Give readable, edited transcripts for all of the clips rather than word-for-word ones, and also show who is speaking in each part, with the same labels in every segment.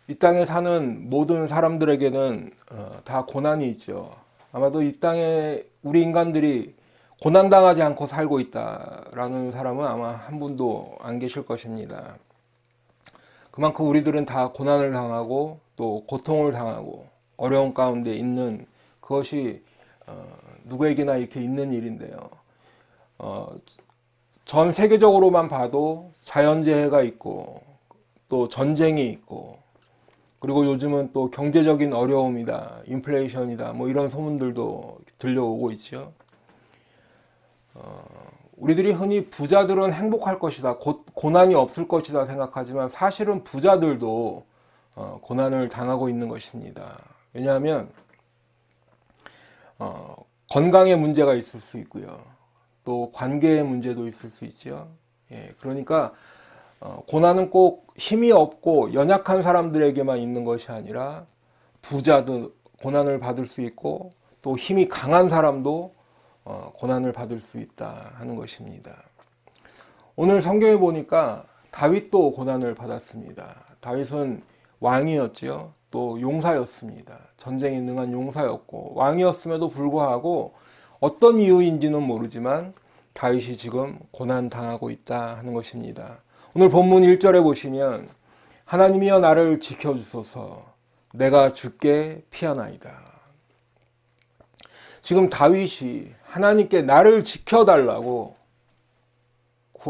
Speaker 1: 이 땅에 사는 모든 사람들에게는 다 고난이 있죠. 아마도 이 땅에 우리 인간들이 고난당하지 않고 살고 있다라는 사람은 아마 한 분도 안 계실 것입니다. 그만큼 우리들은 다 고난을 당하고 또 고통을 당하고 어려움 가운데 있는 그것이 누구에게나 이렇게 있는 일인데요. 전 세계적으로만 봐도 자연재해가 있고 또 전쟁이 있고 그리고 요즘은 또 경제적인 어려움이다, 인플레이션이다, 뭐 이런 소문들도 들려오고 있죠. 우리들이 흔히 부자들은 행복할 것이다, 고난이 없을 것이다 생각하지만 사실은 부자들도 고난을 당하고 있는 것입니다. 왜냐하면 건강에 문제가 있을 수 있고요. 또 관계의 문제도 있을 수 있죠. 예, 그러니까 고난은 꼭 힘이 없고 연약한 사람들에게만 있는 것이 아니라 부자도 고난을 받을 수 있고 또 힘이 강한 사람도 고난을 받을 수 있다 하는 것입니다. 오늘 성경에 보니까 다윗도 고난을 받았습니다. 다윗은 왕이었지요. 또 용사였습니다. 전쟁에 능한 용사였고 왕이었음에도 불구하고 어떤 이유인지는 모르지만 다윗이 지금 고난 당하고 있다 하는 것입니다. 오늘 본문 1절에 보시면 하나님이여 나를 지켜주소서 내가 주께 피하나이다. 지금 다윗이 하나님께 나를 지켜달라고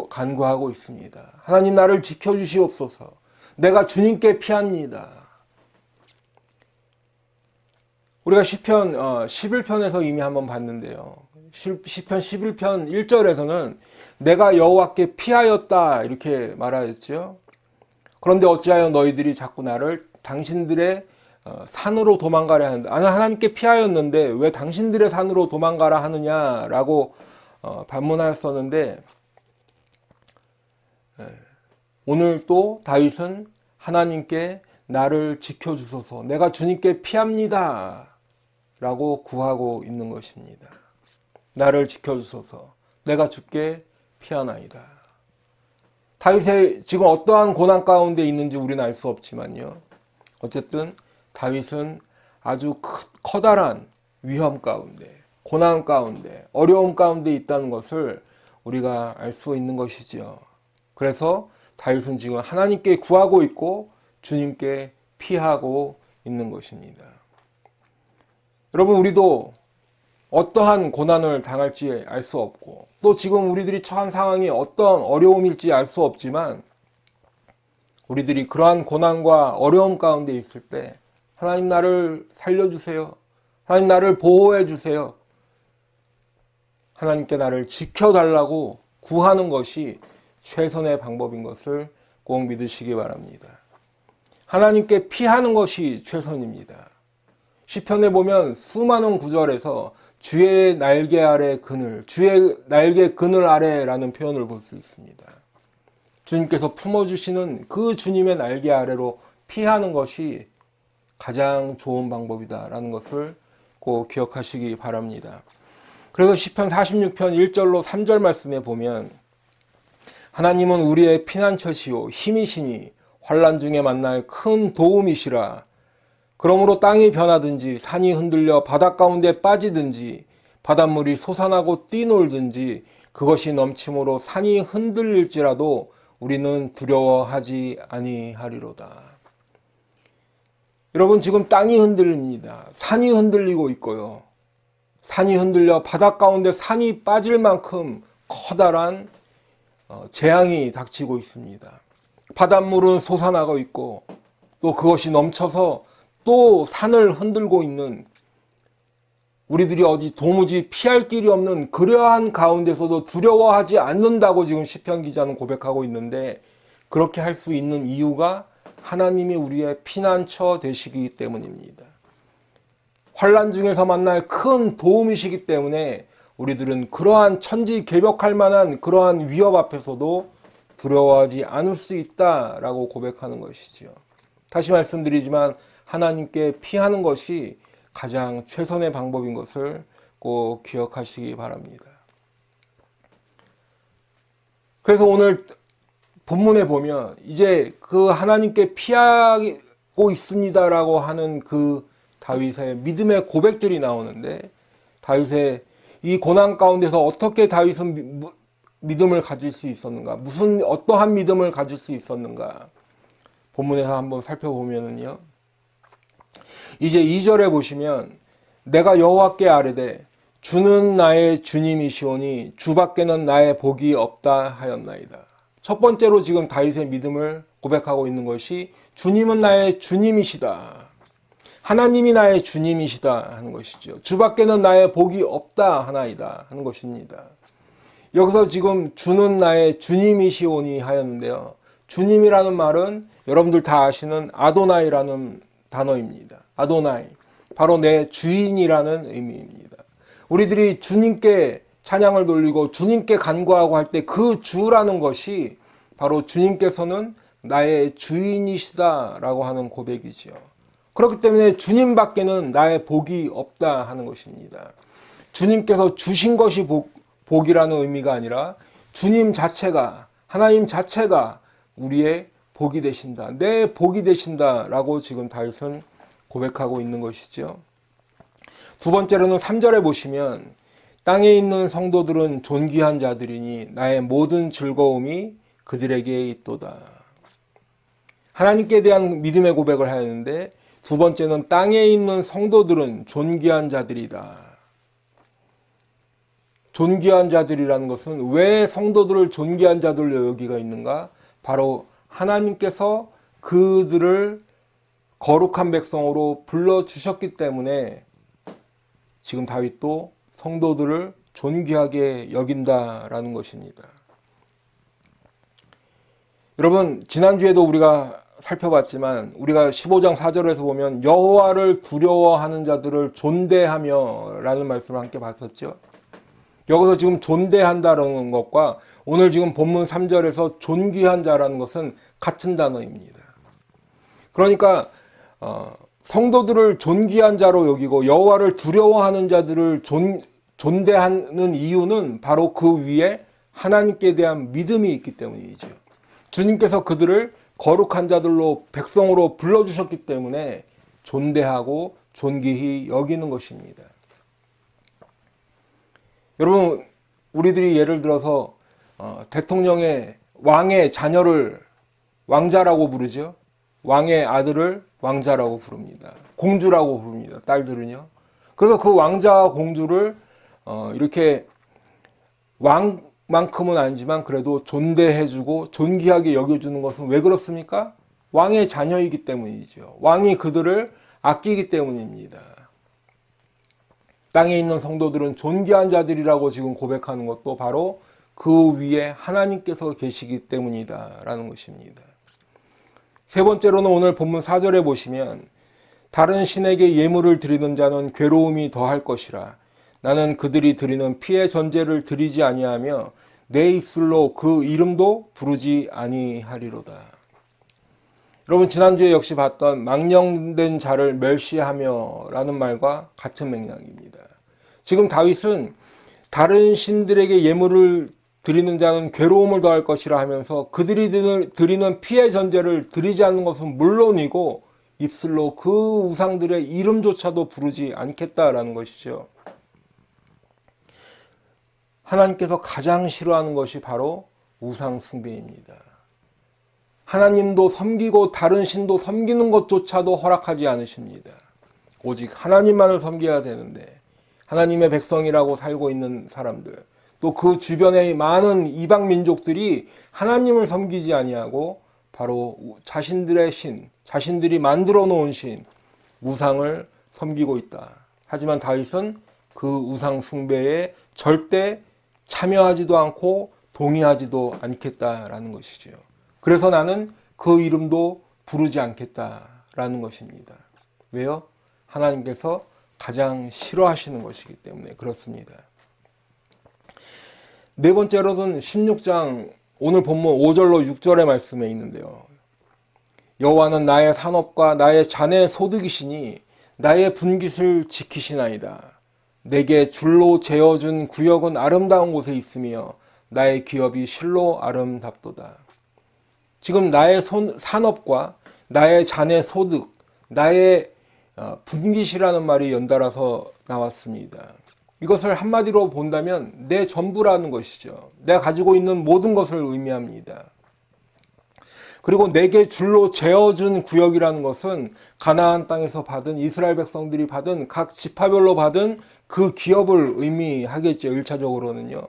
Speaker 1: 간구하고 있습니다. 하나님 나를 지켜주시옵소서. 내가 주님께 피합니다. 우리가 시편 11편에서 이미 한번 봤는데요. 시편 11편 1절에서는 내가 여호와께 피하였다 이렇게 말하였죠. 그런데 어찌하여 너희들이 자꾸 나를 당신들의 산으로 도망가려 하는데 나는 하나님께 피하였는데 왜 당신들의 산으로 도망가라 하느냐라고 반문하였었는데 오늘 또 다윗은 하나님께 나를 지켜주소서 내가 주님께 피합니다 라고 구하고 있는 것입니다. 나를 지켜주소서 내가 주께 피하나이다. 다윗이 지금 어떠한 고난 가운데 있는지 우리는 알 수 없지만요. 어쨌든 다윗은 아주 커다란 위험 가운데, 고난 가운데, 어려움 가운데 있다는 것을 우리가 알 수 있는 것이지요. 그래서 다윗은 지금 하나님께 구하고 있고 주님께 피하고 있는 것입니다. 여러분 우리도 어떠한 고난을 당할지 알 수 없고 또 지금 우리들이 처한 상황이 어떤 어려움일지 알 수 없지만 우리들이 그러한 고난과 어려움 가운데 있을 때 하나님 나를 살려주세요. 하나님 나를 보호해 주세요. 하나님께 나를 지켜달라고 구하는 것이 최선의 방법인 것을 꼭 믿으시기 바랍니다. 하나님께 피하는 것이 최선입니다. 시편에 보면 수많은 구절에서 주의 날개 아래 그늘, 주의 날개 그늘 아래라는 표현을 볼 수 있습니다. 주님께서 품어주시는 그 주님의 날개 아래로 피하는 것이 가장 좋은 방법이다라는 것을 꼭 기억하시기 바랍니다. 그래서 시편 46편 1절로 3절 말씀에 보면 하나님은 우리의 피난처시요 힘이시니 환난 중에 만날 큰 도움이시라. 그러므로 땅이 변하든지 산이 흔들려 바닷 가운데 빠지든지 바닷물이 솟아나고 뛰놀든지 그것이 넘침으로 산이 흔들릴지라도 우리는 두려워하지 아니하리로다. 여러분 지금 땅이 흔들립니다. 산이 흔들리고 있고요. 산이 흔들려 바닷 가운데 산이 빠질 만큼 커다란 재앙이 닥치고 있습니다. 바닷물은 솟아나고 있고 또 그것이 넘쳐서 또 산을 흔들고 있는 우리들이 어디 도무지 피할 길이 없는 그러한 가운데서도 두려워하지 않는다고 지금 시편 기자는 고백하고 있는데 그렇게 할 수 있는 이유가 하나님이 우리의 피난처 되시기 때문입니다. 환난 중에서 만날 큰 도움이시기 때문에 우리들은 그러한 천지개벽할 만한 그러한 위협 앞에서도 두려워하지 않을 수 있다라고 고백하는 것이지요. 다시 말씀드리지만 하나님께 피하는 것이 가장 최선의 방법인 것을 꼭 기억하시기 바랍니다. 그래서 오늘 본문에 보면 이제 그 하나님께 피하고 받고 있습니다라고 하는 그 다윗의 믿음의 고백들이 나오는데, 다윗의 이 고난 가운데서 어떻게 다윗은 믿음을 가질 수 있었는가? 어떠한 믿음을 가질 수 있었는가? 본문에서 한번 살펴보면은요. 이제 2절에 보시면 내가 여호와께 아뢰되 주는 나의 주님이시오니 주밖에는 나의 복이 없다 하였나이다. 첫 번째로 지금 다윗의 믿음을 고백하고 있는 것이 주님은 나의 주님이시다. 하나님이 나의 주님이시다 하는 것이죠. 주밖에는 나의 복이 없다 하나이다 하는 것입니다. 여기서 지금 주는 나의 주님이시오니 하였는데요. 주님이라는 말은 여러분들 다 아시는 아도나이라는 단어입니다. 아도나이. 바로 내 주인이라는 의미입니다. 우리들이 주님께 찬양을 돌리고 주님께 간구하고 할 때 그 주라는 것이 바로 주님께서는 나의 주인이시다라고 하는 고백이지요. 그렇기 때문에 주님밖에는 나의 복이 없다 하는 것입니다. 주님께서 주신 것이 복이라는 의미가 아니라 주님 자체가, 하나님 자체가 우리의 복이 되신다. 내 복이 되신다라고 지금 다윗은 고백하고 있는 것이죠. 두 번째로는 3절에 보시면 땅에 있는 성도들은 존귀한 자들이니 나의 모든 즐거움이 그들에게 있도다. 하나님께 대한 믿음의 고백을 하였는데, 두 번째는 땅에 있는 성도들은 존귀한 자들이다. 존귀한 자들이라는 것은 왜 성도들을 존귀한 자들로 여기가 있는가? 바로 하나님께서 그들을 거룩한 백성으로 불러주셨기 때문에 지금 다윗도 성도들을 존귀하게 여긴다라는 것입니다. 여러분, 지난주에도 우리가 살펴봤지만 우리가 15장 4절에서 보면 여호와를 두려워하는 자들을 존대하며 라는 말씀을 함께 봤었죠. 여기서 지금 존대한다는 것과 오늘 지금 본문 3절에서 존귀한 자라는 것은 같은 단어입니다. 그러니까 성도들을 존귀한 자로 여기고 여호와를 두려워하는 자들을 존대하는 이유는 바로 그 위에 하나님께 대한 믿음이 있기 때문이죠. 주님께서 그들을 거룩한 자들로 백성으로 불러주셨기 때문에 존대하고 존귀히 여기는 것입니다. 여러분, 우리들이 예를 들어서 대통령의 왕의 자녀를 왕자라고 부르죠. 왕의 아들을 왕자라고 부릅니다. 공주라고 부릅니다. 딸들은요. 그래서 그 왕자와 공주를 이렇게 왕만큼은 아니지만 그래도 존대해주고 존귀하게 여겨주는 것은 왜 그렇습니까? 왕의 자녀이기 때문이죠. 왕이 그들을 아끼기 때문입니다. 땅에 있는 성도들은 존귀한 자들이라고 지금 고백하는 것도 바로 그 위에 하나님께서 계시기 때문이다 라는 것입니다. 세 번째로는 오늘 본문 4절에 보시면 다른 신에게 예물을 드리는 자는 괴로움이 더할 것이라. 나는 그들이 드리는 피의 전제를 드리지 아니하며 내 입술로 그 이름도 부르지 아니하리로다. 여러분, 지난주에 역시 봤던 망령된 자를 멸시하며 라는 말과 같은 맥락입니다. 지금 다윗은 다른 신들에게 예물을 드리는 자는 괴로움을 더할 것이라 하면서 그들이 드리는 피의 전제를 드리지 않는 것은 물론이고 입술로 그 우상들의 이름조차도 부르지 않겠다라는 것이죠. 하나님께서 가장 싫어하는 것이 바로 우상 숭배입니다. 하나님도 섬기고 다른 신도 섬기는 것조차도 허락하지 않으십니다. 오직 하나님만을 섬겨야 되는데 하나님의 백성이라고 살고 있는 사람들, 또 그 주변의 많은 이방 민족들이 하나님을 섬기지 아니하고 바로 자신들의 신, 자신들이 만들어 놓은 신, 우상을 섬기고 있다. 하지만 다윗은 그 우상 숭배에 절대 참여하지도 않고 동의하지도 않겠다라는 것이죠. 그래서 나는 그 이름도 부르지 않겠다라는 것입니다. 왜요? 하나님께서 가장 싫어하시는 것이기 때문에 그렇습니다. 네 번째로는 16장 오늘 본문 5절로 6절의 말씀에 있는데요. 여호와는 나의 산업과 나의 자네 소득이시니 나의 분깃을 지키시나이다. 내게 줄로 재어준 구역은 아름다운 곳에 있으며 나의 기업이 실로 아름답도다. 지금 나의 산업과 나의 자네 소득, 나의 분깃이라는 말이 연달아서 나왔습니다. 이것을 한마디로 본다면 내 전부라는 것이죠. 내가 가지고 있는 모든 것을 의미합니다. 그리고 내게 줄로 재어준 구역이라는 것은 가나안 땅에서 받은 이스라엘 백성들이 받은 각 지파별로 받은 그 기업을 의미하겠죠. 1차적으로는요.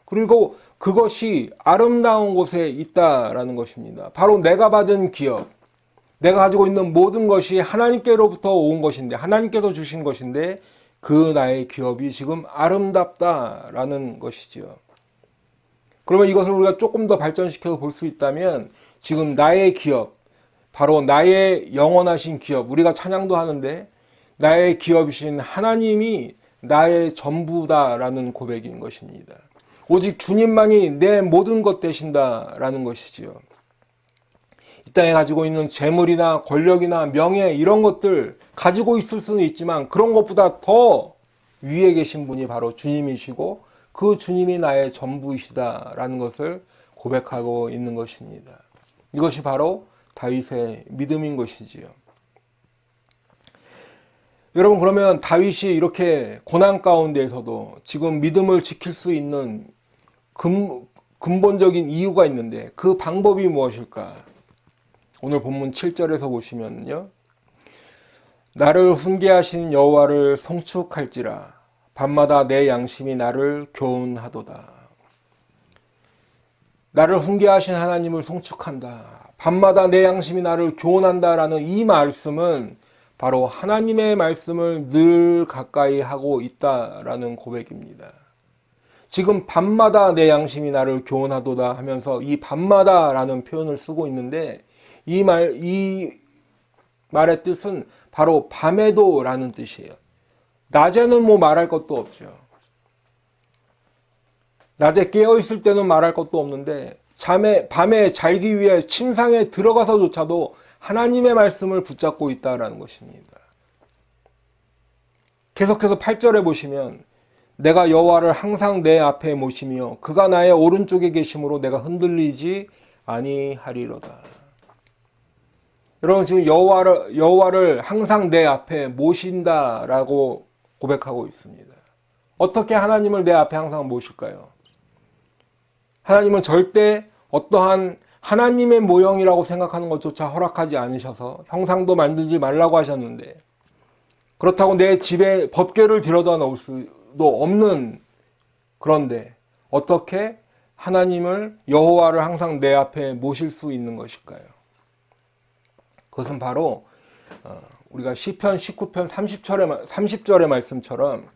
Speaker 1: 그리고 그것이 아름다운 곳에 있다라는 것입니다. 바로 내가 받은 기업, 내가 가지고 있는 모든 것이 하나님께로부터 온 것인데, 하나님께서 주신 것인데 그 나의 기업이 지금 아름답다라는 것이죠. 그러면 이것을 우리가 조금 더 발전시켜서 볼 수 있다면 지금 나의 기업, 바로 나의 영원하신 기업, 우리가 찬양도 하는데 나의 기업이신 하나님이 나의 전부다라는 고백인 것입니다. 오직 주님만이 내 모든 것 되신다라는 것이지요. 이 땅에 가지고 있는 재물이나 권력이나 명예 이런 것들 가지고 있을 수는 있지만 그런 것보다 더 위에 계신 분이 바로 주님이시고 그 주님이 나의 전부이시다라는 것을 고백하고 있는 것입니다. 이것이 바로 다윗의 믿음인 것이지요. 여러분, 그러면 다윗이 이렇게 고난 가운데에서도 지금 믿음을 지킬 수 있는 근본적인 이유가 있는데 그 방법이 무엇일까? 오늘 본문 7절에서 보시면요. 나를 훈계하신 여호와를 송축할지라 밤마다 내 양심이 나를 교훈하도다. 나를 훈계하신 하나님을 송축한다. 밤마다 내 양심이 나를 교훈한다라는 이 말씀은 바로 하나님의 말씀을 늘 가까이 하고 있다라는 고백입니다. 지금 밤마다 내 양심이 나를 교훈하도다 하면서 이 밤마다라는 표현을 쓰고 있는데 이 말의 뜻은 바로 밤에도라는 뜻이에요. 낮에는 뭐 말할 것도 없죠. 낮에 깨어있을 때는 말할 것도 없는데 밤에 잘기 위해 침상에 들어가서조차도 하나님의 말씀을 붙잡고 있다라는 것입니다. 계속해서 8절에 보시면 내가 여호와를 항상 내 앞에 모시며 그가 나의 오른쪽에 계심으로 내가 흔들리지 아니하리로다. 여러분, 지금 여호와를 항상 내 앞에 모신다라고 고백하고 있습니다. 어떻게 하나님을 내 앞에 항상 모실까요? 하나님은 절대 어떠한 하나님의 모형이라고 생각하는 것조차 허락하지 않으셔서 형상도 만들지 말라고 하셨는데, 그렇다고 내 집에 법궤를 들여다 놓을 수도 없는, 그런데 어떻게 하나님을, 여호와를 항상 내 앞에 모실 수 있는 것일까요? 그것은 바로 우리가 시편 19편 30절의 말씀처럼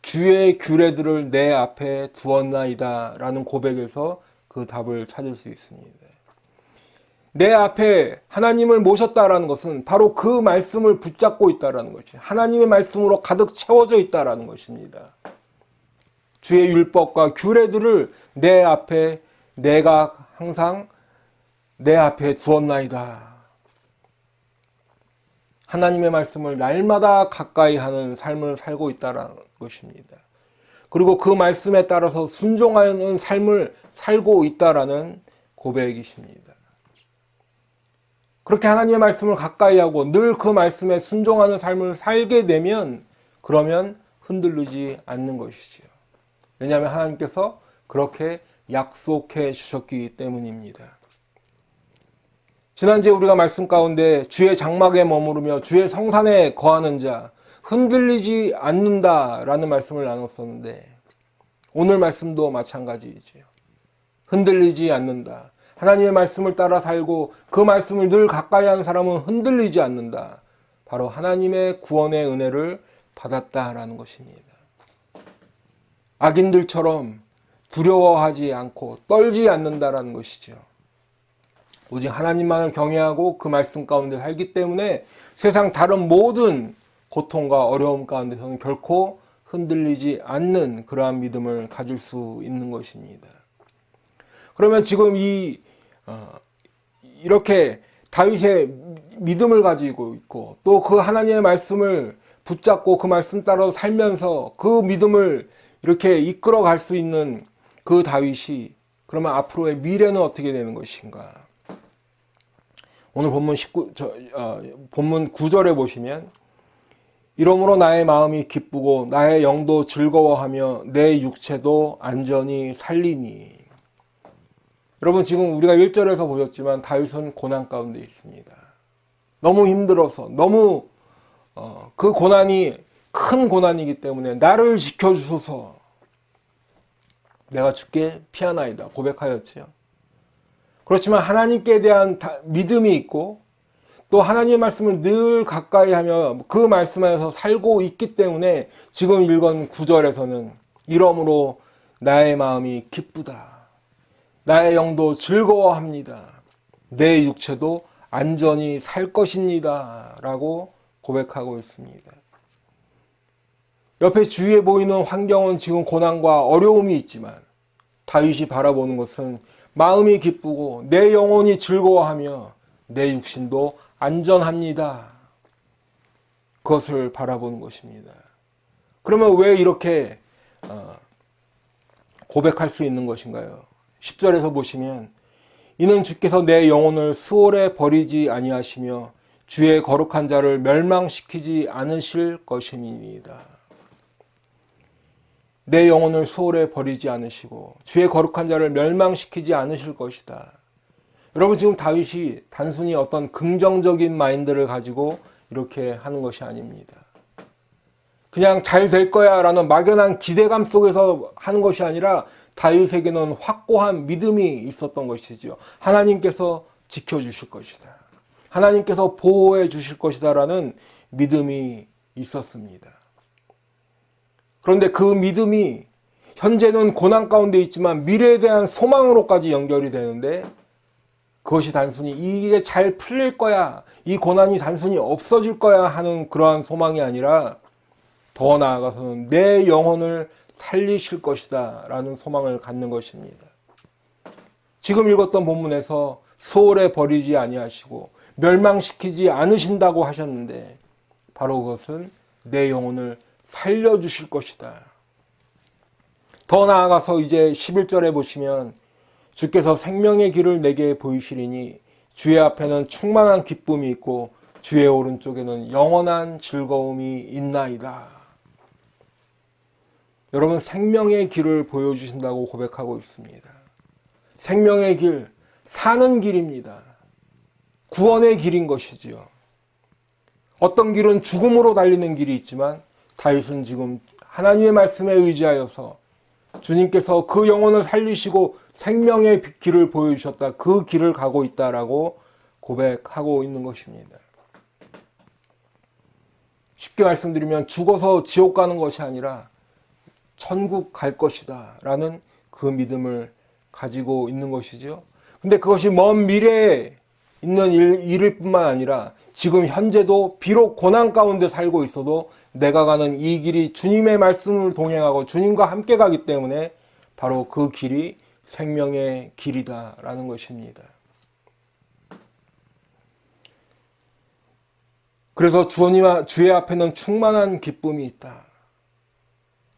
Speaker 1: 주의 규례들을 내 앞에 두었나이다 라는 고백에서 그 답을 찾을 수 있습니다. 내 앞에 하나님을 모셨다라는 것은 바로 그 말씀을 붙잡고 있다라는 것이죠. 하나님의 말씀으로 가득 채워져 있다라는 것입니다. 주의 율법과 규례들을 내 앞에, 내가 항상 내 앞에 두었나이다. 하나님의 말씀을 날마다 가까이 하는 삶을 살고 있다는 것입니다. 그리고 그 말씀에 따라서 순종하는 삶을 살고 있다라는 고백이십니다. 그렇게 하나님의 말씀을 가까이 하고 늘 그 말씀에 순종하는 삶을 살게 되면 그러면 흔들리지 않는 것이지요. 왜냐하면 하나님께서 그렇게 약속해 주셨기 때문입니다. 지난주에 우리가 말씀 가운데 주의 장막에 머무르며 주의 성산에 거하는 자 흔들리지 않는다라는 말씀을 나눴었는데 오늘 말씀도 마찬가지이지요. 흔들리지 않는다. 하나님의 말씀을 따라 살고 그 말씀을 늘 가까이 하는 사람은 흔들리지 않는다. 바로 하나님의 구원의 은혜를 받았다라는 것입니다. 악인들처럼 두려워하지 않고 떨지 않는다라는 것이죠. 오직 하나님만을 경외하고 그 말씀 가운데 살기 때문에 세상 다른 모든 고통과 어려움 가운데서는 결코 흔들리지 않는 그러한 믿음을 가질 수 있는 것입니다. 그러면 지금 이렇게 다윗의 믿음을 가지고 있고 또 그 하나님의 말씀을 붙잡고 그 말씀 따라 살면서 그 믿음을 이렇게 이끌어 갈 수 있는 그 다윗이 그러면 앞으로의 미래는 어떻게 되는 것인가? 오늘 본문 9절에 보시면 이러므로 나의 마음이 기쁘고 나의 영도 즐거워하며 내 육체도 안전히 살리니. 여러분 지금 우리가 1절에서 보셨지만 다윗은 고난 가운데 있습니다. 너무 힘들어서 너무 그 고난이 큰 고난이기 때문에 나를 지켜주소서 내가 주께 피하나이다 고백하였지요. 그렇지만 하나님께 대한 믿음이 있고 또 하나님의 말씀을 늘 가까이 하며 그 말씀 안에서 살고 있기 때문에 지금 읽은 9절에서는 이러므로 나의 마음이 기쁘다. 나의 영도 즐거워합니다. 내 육체도 안전히 살 것입니다. 라고 고백하고 있습니다. 옆에 주위에 보이는 환경은 지금 고난과 어려움이 있지만 다윗이 바라보는 것은 마음이 기쁘고 내 영혼이 즐거워하며 내 육신도 안전합니다. 그것을 바라보는 것입니다. 그러면 왜 이렇게 고백할 수 있는 것인가요? 10절에서 보시면 이는 주께서 내 영혼을 수월에 버리지 아니하시며 주의 거룩한 자를 멸망시키지 않으실 것임이니이다. 내 영혼을 수월에 버리지 않으시고 주의 거룩한 자를 멸망시키지 않으실 것이다. 여러분 지금 다윗이 단순히 어떤 긍정적인 마인드를 가지고 이렇게 하는 것이 아닙니다. 그냥 잘 될 거야 라는 막연한 기대감 속에서 하는 것이 아니라 다윗에게는 확고한 믿음이 있었던 것이죠. 하나님께서 지켜주실 것이다. 하나님께서 보호해 주실 것이다 라는 믿음이 있었습니다. 그런데 그 믿음이 현재는 고난 가운데 있지만 미래에 대한 소망으로까지 연결이 되는데 그것이 단순히 이게 잘 풀릴 거야, 이 고난이 단순히 없어질 거야 하는 그러한 소망이 아니라 더 나아가서는 내 영혼을 살리실 것이다 라는 소망을 갖는 것입니다. 지금 읽었던 본문에서 수월에 버리지 아니하시고 멸망시키지 않으신다고 하셨는데 바로 그것은 내 영혼을 살려주실 것이다. 더 나아가서 이제 11절에 보시면 주께서 생명의 길을 내게 보이시리니 주의 앞에는 충만한 기쁨이 있고 주의 오른쪽에는 영원한 즐거움이 있나이다. 여러분 생명의 길을 보여주신다고 고백하고 있습니다. 생명의 길, 사는 길입니다. 구원의 길인 것이지요. 어떤 길은 죽음으로 달리는 길이 있지만 다윗은 지금 하나님의 말씀에 의지하여서 주님께서 그 영혼을 살리시고 생명의 길을 보여주셨다. 그 길을 가고 있다라고 고백하고 있는 것입니다. 쉽게 말씀드리면 죽어서 지옥 가는 것이 아니라 천국 갈 것이다 라는 그 믿음을 가지고 있는 것이죠. 근데 그것이 먼 미래에 있는 일일 뿐만 아니라 지금 현재도 비록 고난 가운데 살고 있어도 내가 가는 이 길이 주님의 말씀을 동행하고 주님과 함께 가기 때문에 바로 그 길이 생명의 길이다 라는 것입니다. 그래서 주의 앞에는 충만한 기쁨이 있다.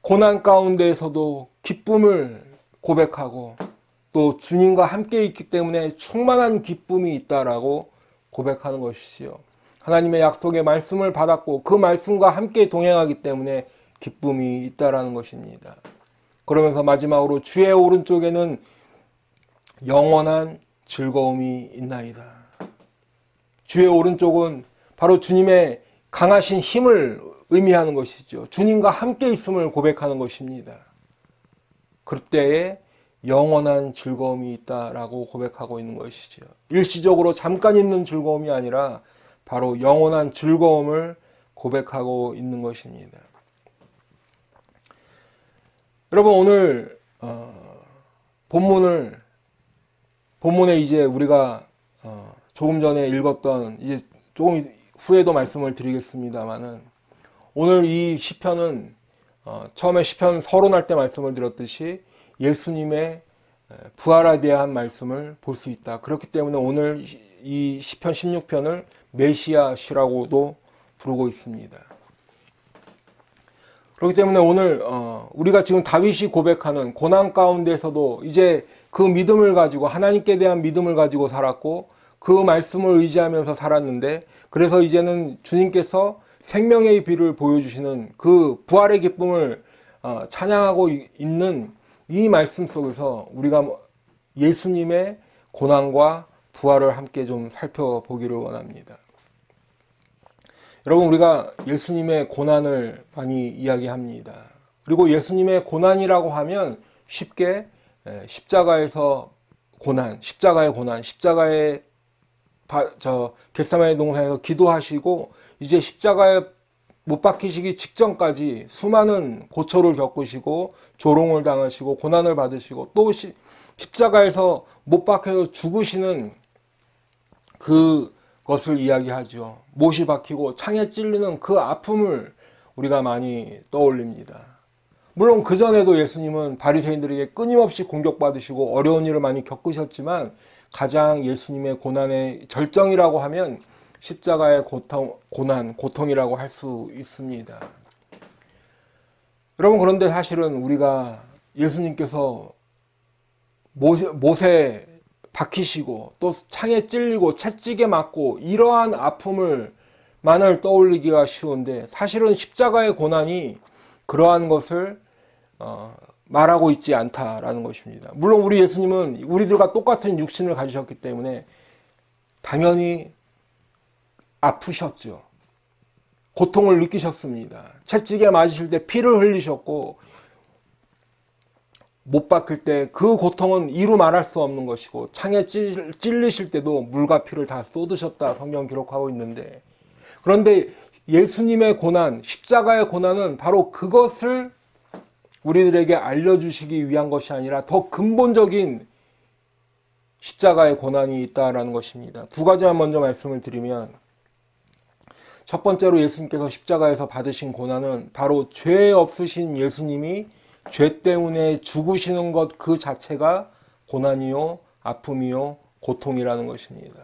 Speaker 1: 고난 가운데에서도 기쁨을 고백하고 또 주님과 함께 있기 때문에 충만한 기쁨이 있다라고 고백하는 것이지요. 하나님의 약속의 말씀을 받았고 그 말씀과 함께 동행하기 때문에 기쁨이 있다라는 것입니다. 그러면서 마지막으로 주의 오른쪽에는 영원한 즐거움이 있나이다. 주의 오른쪽은 바로 주님의 강하신 힘을 의미하는 것이죠. 주님과 함께 있음을 고백하는 것입니다. 그때에 영원한 즐거움이 있다라고 고백하고 있는 것이죠. 일시적으로 잠깐 있는 즐거움이 아니라 바로 영원한 즐거움을 고백하고 있는 것입니다. 여러분 오늘 본문에 이제 우리가 조금 전에 읽었던 이제 조금 후에도 말씀을 드리겠습니다만은 오늘 이 시편은 처음에 시편 서론할 때 말씀을 드렸듯이 예수님의 부활에 대한 말씀을 볼 수 있다. 그렇기 때문에 오늘 이 시편 16편을 메시아 시라고도 부르고 있습니다. 그렇기 때문에 오늘 우리가 지금 다윗이 고백하는 고난 가운데서도 이제 그 믿음을 가지고 하나님께 대한 믿음을 가지고 살았고 그 말씀을 의지하면서 살았는데, 그래서 이제는 주님께서 생명의 비를 보여주시는 그 부활의 기쁨을 찬양하고 있는 이 말씀 속에서 우리가 예수님의 고난과 부활을 함께 좀 살펴보기를 원합니다. 여러분, 우리가 예수님의 고난을 많이 이야기합니다. 그리고 예수님의 고난이라고 하면 쉽게 십자가에서 십자가의 고난, 십자가의 겟세마네 동산에서 기도하시고 이제 십자가에 못 박히시기 직전까지 수많은 고초를 겪으시고 조롱을 당하시고 고난을 받으시고 또 십자가에서 못 박혀서 죽으시는 그것을 이야기하죠. 못이 박히고 창에 찔리는 그 아픔을 우리가 많이 떠올립니다. 물론 그전에도 예수님은 바리새인들에게 끊임없이 공격받으시고 어려운 일을 많이 겪으셨지만 가장 예수님의 고난의 절정이라고 하면 십자가의 고통이라고 할 수 있습니다. 여러분, 그런데 사실은 우리가 예수님께서 못에 박히시고 또 창에 찔리고 채찍에 맞고 이러한 아픔을만을 떠올리기가 쉬운데, 사실은 십자가의 고난이 그러한 것을 말하고 있지 않다라는 것입니다. 물론 우리 예수님은 우리들과 똑같은 육신을 가지셨기 때문에 당연히 아프셨죠. 고통을 느끼셨습니다. 채찍에 맞으실 때 피를 흘리셨고 못 박힐 때 그 고통은 이루 말할 수 없는 것이고, 창에 찔리실 때도 물과 피를 다 쏟으셨다 성경 기록하고 있는데, 그런데 예수님의 고난, 십자가의 고난은 바로 그것을 우리들에게 알려주시기 위한 것이 아니라 더 근본적인 십자가의 고난이 있다라는 것입니다. 두 가지만 먼저 말씀을 드리면, 첫 번째로 예수님께서 십자가에서 받으신 고난은 바로 죄 없으신 예수님이 죄 때문에 죽으시는 것 그 자체가 고난이요, 아픔이요, 고통이라는 것입니다.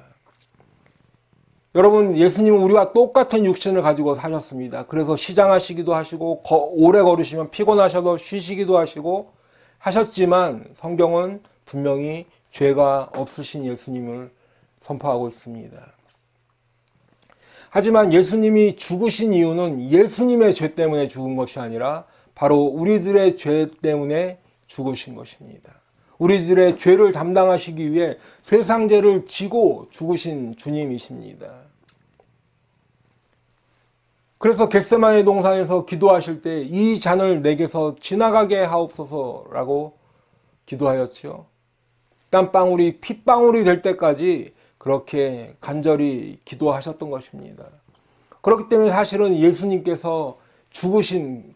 Speaker 1: 여러분, 예수님은 우리와 똑같은 육신을 가지고 사셨습니다. 그래서 시장하시기도 하시고 오래 걸으시면 피곤하셔서 쉬시기도 하셨지만 성경은 분명히 죄가 없으신 예수님을 선포하고 있습니다. 하지만 예수님이 죽으신 이유는 예수님의 죄 때문에 죽은 것이 아니라 바로 우리들의 죄 때문에 죽으신 것입니다. 우리들의 죄를 담당하시기 위해 세상 죄를 지고 죽으신 주님이십니다. 그래서 겟세마네 동산에서 기도하실 때 이 잔을 내게서 지나가게 하옵소서라고 기도하였지요. 땀방울이 핏방울이 될 때까지 그렇게 간절히 기도하셨던 것입니다. 그렇기 때문에 사실은 예수님께서 죽으신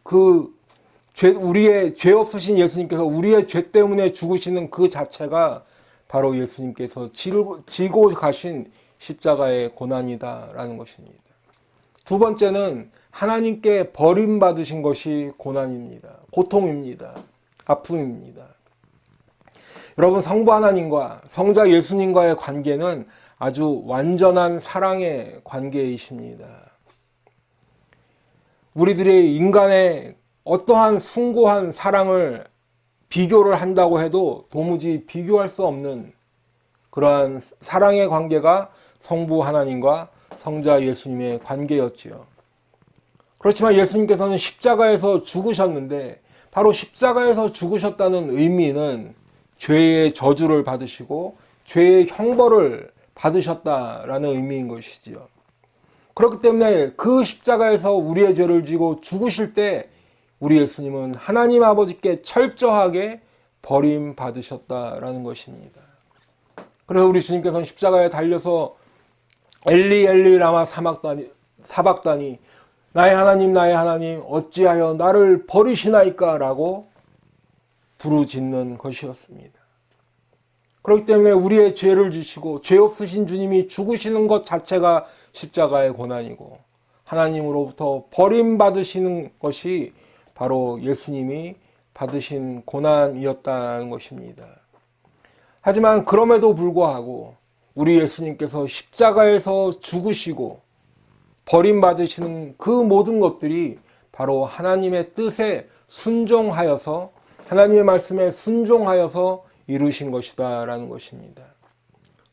Speaker 1: 우리의 죄 없으신 예수님께서 우리의 죄 때문에 죽으시는 그 자체가 바로 예수님께서 지고 가신 십자가의 고난이다라는 것입니다. 두 번째는 하나님께 버림받으신 것이 고난입니다. 고통입니다. 아픔입니다. 여러분, 성부 하나님과 성자 예수님과의 관계는 아주 완전한 사랑의 관계이십니다. 우리들의 인간의 어떠한 숭고한 사랑을 비교를 한다고 해도 도무지 비교할 수 없는 그러한 사랑의 관계가 성부 하나님과 성자 예수님의 관계였지요. 그렇지만 예수님께서는 십자가에서 죽으셨는데, 바로 십자가에서 죽으셨다는 의미는 죄의 저주를 받으시고 죄의 형벌을 받으셨다라는 의미인 것이지요. 그렇기 때문에 그 십자가에서 우리의 죄를 지고 죽으실 때 우리 예수님은 하나님 아버지께 철저하게 버림받으셨다라는 것입니다. 그래서 우리 주님께서는 십자가에 달려서 엘리 엘리 라마 사박다니 나의 하나님 어찌하여 나를 버리시나이까 라고 부르짖는 것이었습니다. 그렇기 때문에 우리의 죄를 지시고 죄 없으신 주님이 죽으시는 것 자체가 십자가의 고난이고, 하나님으로부터 버림받으시는 것이 바로 예수님이 받으신 고난이었다는 것입니다. 하지만 그럼에도 불구하고 우리 예수님께서 십자가에서 죽으시고 버림받으시는 그 모든 것들이 바로 하나님의 뜻에 순종하여서, 하나님의 말씀에 순종하여서 이루신 것이다 라는 것입니다.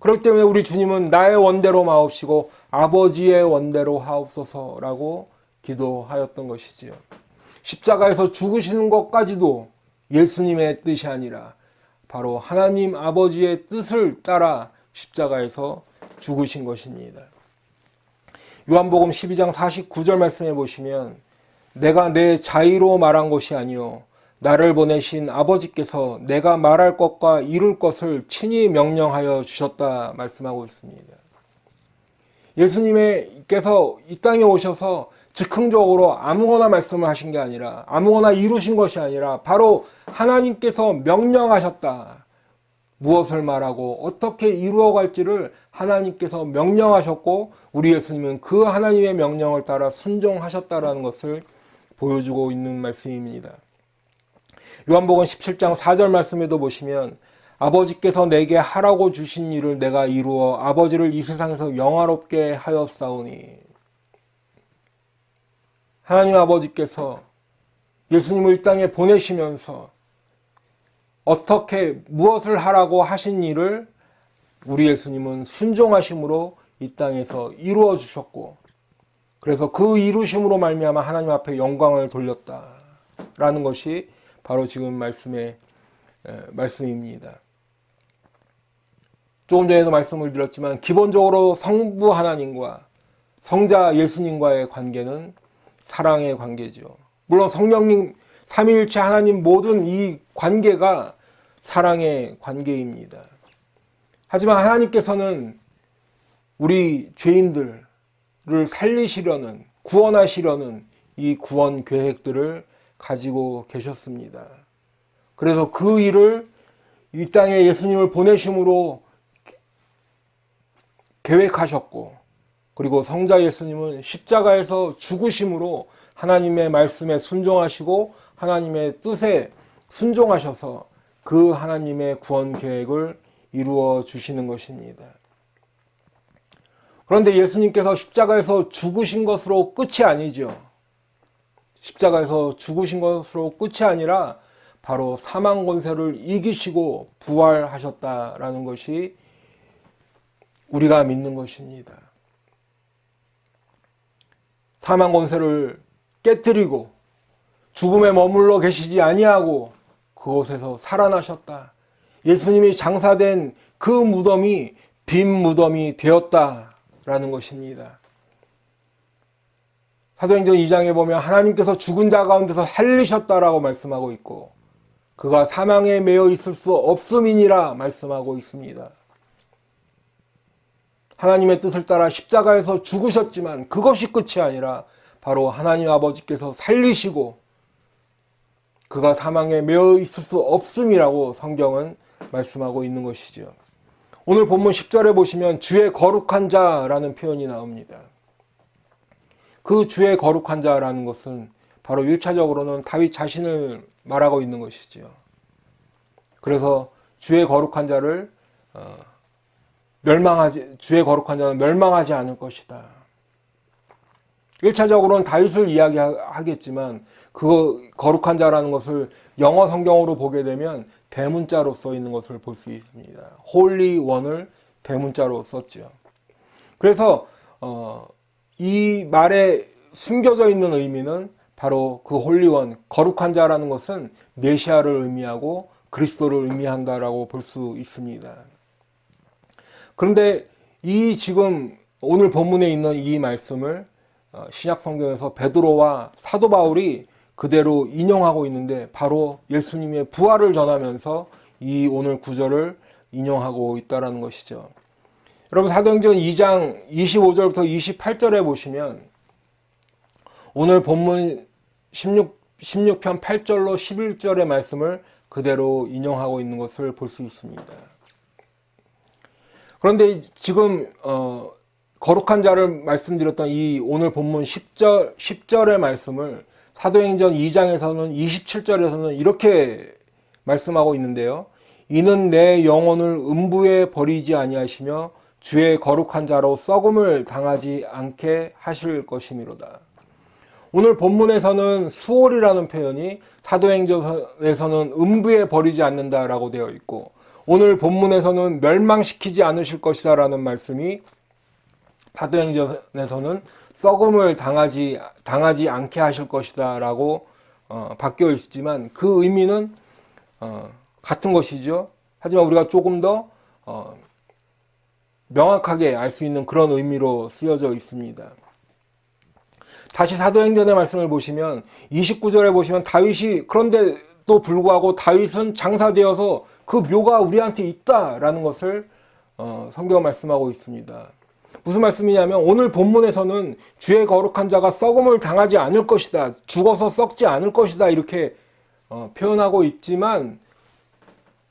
Speaker 1: 그렇기 때문에 우리 주님은 나의 원대로 마옵시고 아버지의 원대로 하옵소서라고 기도하였던 것이지요. 십자가에서 죽으시는 것까지도 예수님의 뜻이 아니라 바로 하나님 아버지의 뜻을 따라 십자가에서 죽으신 것입니다. 요한복음 12장 49절 말씀해 보시면 내가 내 자의로 말한 것이 아니요 나를 보내신 아버지께서 내가 말할 것과 이룰 것을 친히 명령하여 주셨다 말씀하고 있습니다. 예수님께서 이 땅에 오셔서 즉흥적으로 아무거나 말씀을 하신 게 아니라 아무거나 이루신 것이 아니라 바로 하나님께서 명령하셨다. 무엇을 말하고 어떻게 이루어갈지를 하나님께서 명령하셨고 우리 예수님은 그 하나님의 명령을 따라 순종하셨다라는 것을 보여주고 있는 말씀입니다. 요한복음 17장 4절 말씀에도 보시면 아버지께서 내게 하라고 주신 일을 내가 이루어 아버지를 이 세상에서 영화롭게 하였사오니 하나님 아버지께서 예수님을 이 땅에 보내시면서 어떻게 무엇을 하라고 하신 일을 우리 예수님은 순종하심으로 이 땅에서 이루어 주셨고 그래서 그 이루심으로 말미암아 하나님 앞에 영광을 돌렸다라는 것이 바로 지금 말씀입니다. 조금 전에도 말씀을 드렸지만 기본적으로 성부 하나님과 성자 예수님과의 관계는 사랑의 관계죠. 물론 성령님 삼위일체 하나님 모든 이 관계가 사랑의 관계입니다. 하지만 하나님께서는 우리 죄인들을 살리시려는 구원하시려는 이 구원 계획들을 가지고 계셨습니다. 그래서 그 일을 이 땅에 예수님을 보내심으로 계획하셨고 그리고 성자 예수님은 십자가에서 죽으심으로 하나님의 말씀에 순종하시고 하나님의 뜻에 순종하셔서 그 하나님의 구원 계획을 이루어 주시는 것입니다. 그런데 예수님께서 십자가에서 죽으신 것으로 끝이 아니죠. 십자가에서 죽으신 것으로 끝이 아니라 바로 사망 권세를 이기시고 부활하셨다라는 것이 우리가 믿는 것입니다. 사망 권세를 깨뜨리고 죽음에 머물러 계시지 아니하고 그곳에서 살아나셨다. 예수님이 장사된 그 무덤이 빈 무덤이 되었다라는 것입니다. 사도행전 2장에 보면 하나님께서 죽은 자 가운데서 살리셨다라고 말씀하고 있고 그가 사망에 매여 있을 수 없음이니라 말씀하고 있습니다. 하나님의 뜻을 따라 십자가에서 죽으셨지만 그것이 끝이 아니라 바로 하나님 아버지께서 살리시고 그가 사망에 매여 있을 수 없음이라고 성경은 말씀하고 있는 것이죠. 오늘 본문 10절에 보시면 주의 거룩한 자라는 표현이 나옵니다. 그 주의 거룩한 자라는 것은 바로 1차적으로는 다윗 자신을 말하고 있는 것이죠. 그래서 주의 거룩한 자를 주의 거룩한 자는 멸망하지 않을 것이다. 1차적으로는 다윗을 이야기하겠지만 그 거룩한 자라는 것을 영어 성경으로 보게 되면 대문자로 써 있는 것을 볼 수 있습니다. 홀리 원을 대문자로 썼죠. 그래서 이 말에 숨겨져 있는 의미는 바로 그 홀리원, 거룩한 자라는 것은 메시아를 의미하고 그리스도를 의미한다라고 볼 수 있습니다. 그런데 이 지금 오늘 본문에 있는 이 말씀을 신약 성경에서 베드로와 사도 바울이 그대로 인용하고 있는데 바로 예수님의 부활을 전하면서 이 오늘 구절을 인용하고 있다는 것이죠. 여러분 사도행전 2장 25절부터 28절에 보시면 오늘 본문 16편 8절로 11절의 말씀을 그대로 인용하고 있는 것을 볼 수 있습니다. 그런데 지금 거룩한 자를 말씀드렸던 이 오늘 본문 10절의 말씀을 사도행전 2장에서는 27절에서는 이렇게 말씀하고 있는데요. 이는 내 영혼을 음부에 버리지 아니하시며 주의 거룩한 자로 썩음을 당하지 않게 하실 것이미로다. 오늘 본문에서는 수월이라는 표현이 사도행전에서는 음부에 버리지 않는다라고 되어 있고 오늘 본문에서는 멸망시키지 않으실 것이다 라는 말씀이 사도행전에서는 썩음을 당하지 않게 하실 것이다 라고 바뀌어 있지만 그 의미는 같은 것이죠. 하지만 우리가 조금 더 명확하게 알 수 있는 그런 의미로 쓰여져 있습니다. 다시 사도행전의 말씀을 보시면 29절에 보시면 다윗이 그런데도 불구하고 다윗은 장사되어서 그 묘가 우리한테 있다라는 것을 성경 말씀하고 있습니다. 무슨 말씀이냐면 오늘 본문에서는 주의 거룩한 자가 썩음을 당하지 않을 것이다. 죽어서 썩지 않을 것이다. 이렇게 표현하고 있지만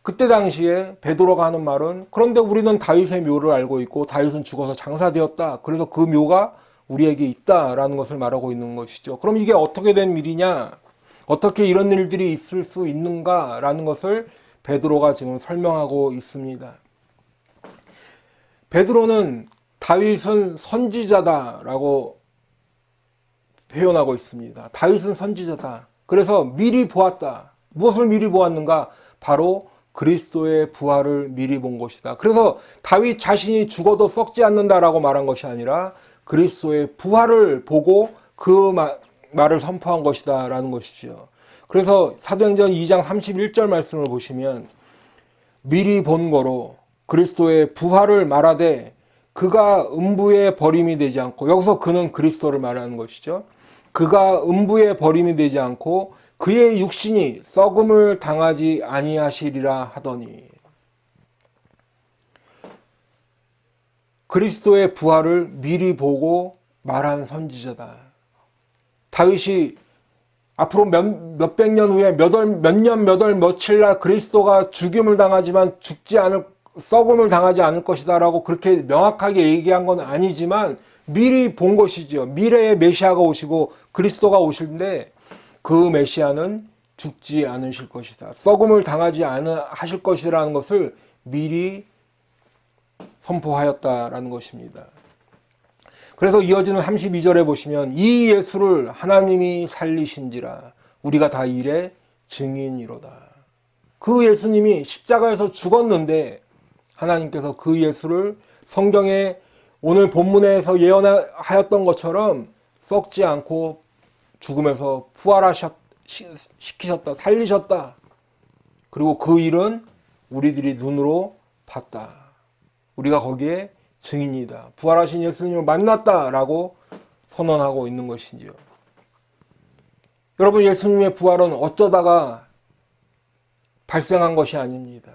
Speaker 1: 그때 당시에 베드로가 하는 말은 그런데 우리는 다윗의 묘를 알고 있고 다윗은 죽어서 장사되었다. 그래서 그 묘가 우리에게 있다라는 것을 말하고 있는 것이죠. 그럼 이게 어떻게 된 일이냐? 어떻게 이런 일들이 있을 수 있는가라는 것을 베드로가 지금 설명하고 있습니다. 베드로는 다윗은 선지자다라고 표현하고 있습니다. 다윗은 선지자다. 그래서 미리 보았다. 무엇을 미리 보았는가? 바로 그리스도의 부활을 미리 본 것이다. 그래서 다윗 자신이 죽어도 썩지 않는다라고 말한 것이 아니라 그리스도의 부활을 보고 그 말을 선포한 것이다 라는 것이죠. 그래서 사도행전 2장 31절 말씀을 보시면 미리 본 거로 그리스도의 부활을 말하되 그가 음부에 버림이 되지 않고, 여기서 그는 그리스도를 말하는 것이죠. 그가 음부에 버림이 되지 않고 그의 육신이 썩음을 당하지 아니하시리라 하더니, 그리스도의 부활을 미리 보고 말한 선지자다. 다윗이 앞으로 몇백 년 후에 몇 년, 며칠 날 그리스도가 죽임을 당하지만 썩음을 당하지 않을 것이다 라고 그렇게 명확하게 얘기한 건 아니지만 미리 본 것이죠. 미래에 메시아가 오시고 그리스도가 오실때 그 메시아는 죽지 않으실 것이다. 썩음을 당하지 하실 것이라는 것을 미리 선포하였다라는 것입니다. 그래서 이어지는 32절에 보시면 이 예수를 하나님이 살리신지라 우리가 다 이래 증인이로다. 그 예수님이 십자가에서 죽었는데 하나님께서 그 예수를 성경에 오늘 본문에서 예언하였던 것처럼 썩지 않고 죽음에서 부활시키셨다, 살리셨다. 그리고 그 일은 우리들이 눈으로 봤다. 우리가 거기에 증인이다. 부활하신 예수님을 만났다라고 선언하고 있는 것이지요. 여러분, 예수님의 부활은 어쩌다가 발생한 것이 아닙니다.